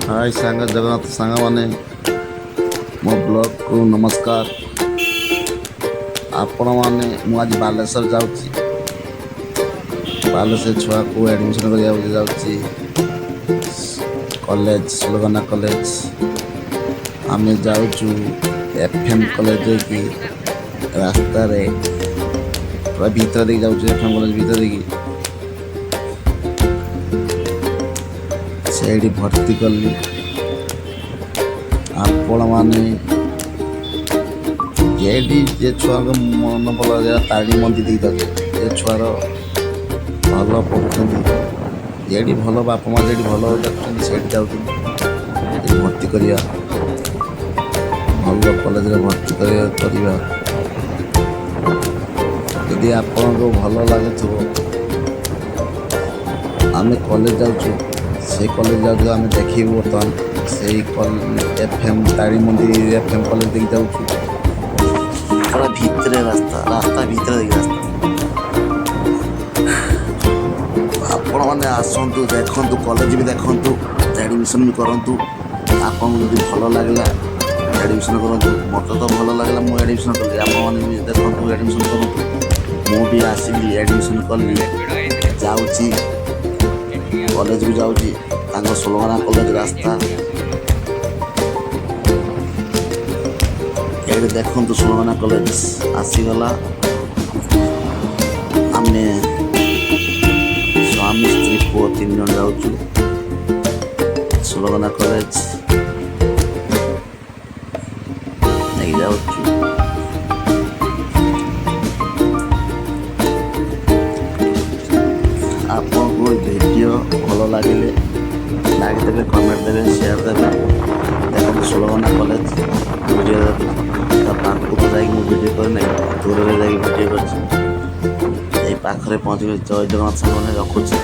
हाय ସାଙ୍ଗ ଜଗନ୍ନାଥ ସାଙ୍ଗମାନେ ମୋ ବ୍ଲଗ୍କୁ ନମସ୍କାର। ଆପଣମାନେ ମୁଁ ଆଜି ବାଲେଶ୍ୱର ଯାଉଛି। ବାଲେଶ୍ୱର ଛୁଆକୁ ଆଡ଼ମିସନ୍ କରିବାକୁ ଯାଉଛି କଲେଜ ସୁଲଗନା କଲେଜ। ଆମେ ଯାଉଛୁ FM କଲେଜ ଦେଇକି ରାସ୍ତାରେ ପୁରା ଭିତର ଦେଇକି ଯାଉଛୁ। FM କଲେଜ ଭିତର ଦେଇକି ସେଇଠି ଭର୍ତ୍ତି କଲି। ଆପଣମାନେ ଏଇଠି ଯେ ଛୁଆଙ୍କ ମନ ଭଲ ତାରିଣୀ ମନ୍ଦିର ଦେଇକି ଯାଉଛି। ଯେ ଛୁଆର ଭଲ ପଢ଼ୁଛନ୍ତି, ଯେଠି ଭଲ ବାପା ମା' ଯେଠି ଭଲ ଦେଖୁଛନ୍ତି ସେଇଠି ଯାଉଛନ୍ତି। ଏଠି ଭର୍ତ୍ତି କରିବା, ଭଲ କଲେଜରେ ଭର୍ତ୍ତି କରିବା। ଯଦି ଆପଣଙ୍କୁ ଭଲ ଲାଗୁଥିବ, ଆମେ କଲେଜ ଯାଉଛୁ, ସେଇ କଲେଜ ଯାଉଛୁ। ଆମେ ଦେଖିବୁ ବର୍ତ୍ତମାନ ସେଇ FM ତାରିଣୀ ମନ୍ଦିର FM କଲେଜ ଦେଇକି ଯାଉଛୁ। ପୁରା ଭିତରେ ରାସ୍ତା ଭିତରେ ଦେଇକି ରାସ୍ତା। ଆପଣମାନେ ଆସନ୍ତୁ, ଦେଖନ୍ତୁ, କଲେଜ ବି ଦେଖନ୍ତୁ, ଆଡ଼ମିସନ୍ ବି କରନ୍ତୁ। ଆପଣଙ୍କୁ ଯଦି ଭଲ ଲାଗିଲା ଆଡ଼ମିସନ୍ କରନ୍ତୁ। ମୋତେ ତ ଭଲ ଲାଗିଲା, ମୁଁ ଆଡ଼ମିସନ୍ କଲି। ଆପଣମାନେ ବି ଦେଖନ୍ତୁ, ଆଡ଼ମିସନ୍ କରନ୍ତୁ। ମୁଁ ବି ଆସିଲି, ଆଡ଼ମିସନ୍ କଲି, ଯାଉଛି କଲେଜକୁ ଯାଉଛି। ତାଙ୍କ ସୁଲଗନା କଲେଜ ରାସ୍ତା ଏଇଠି ଦେଖନ୍ତୁ। ସୁଲଗନା କଲେଜ ଆସିଗଲା। ଆମେ ସ୍ୱାମୀ ସ୍ତ୍ରୀ ପୁଅ 3 ଜଣ ଯାଉଛୁ ସୁଲଗନା କଲେଜ ନେଇକି ଯାଉଛୁ। ଆପଣଙ୍କୁ ଭିଡ଼ିଓ ଭଲ ଲାଗିଲେ ଲାଇକ୍ ଦେବେ, କମେଣ୍ଟ ଦେବେ, ସେୟାର ଦେବେ। ଦେଖନ୍ତୁ ସୁଲଗନା କଲେଜ ଭିଡ଼ିଓ ତା ପାଖକୁ ଯାଇକି ମୁଁ ଭିଡ଼ିଓ କରିନାହିଁ, ଦୂରରେ ଯାଇକି ଭିଡ଼ିଓ କରିଛି। ଏଇ ପାଖରେ ପହଞ୍ଚିକି ଜୟ ଜଗନ୍ନାଥ ସାଙ୍ଗମାନେ ରଖୁଛି।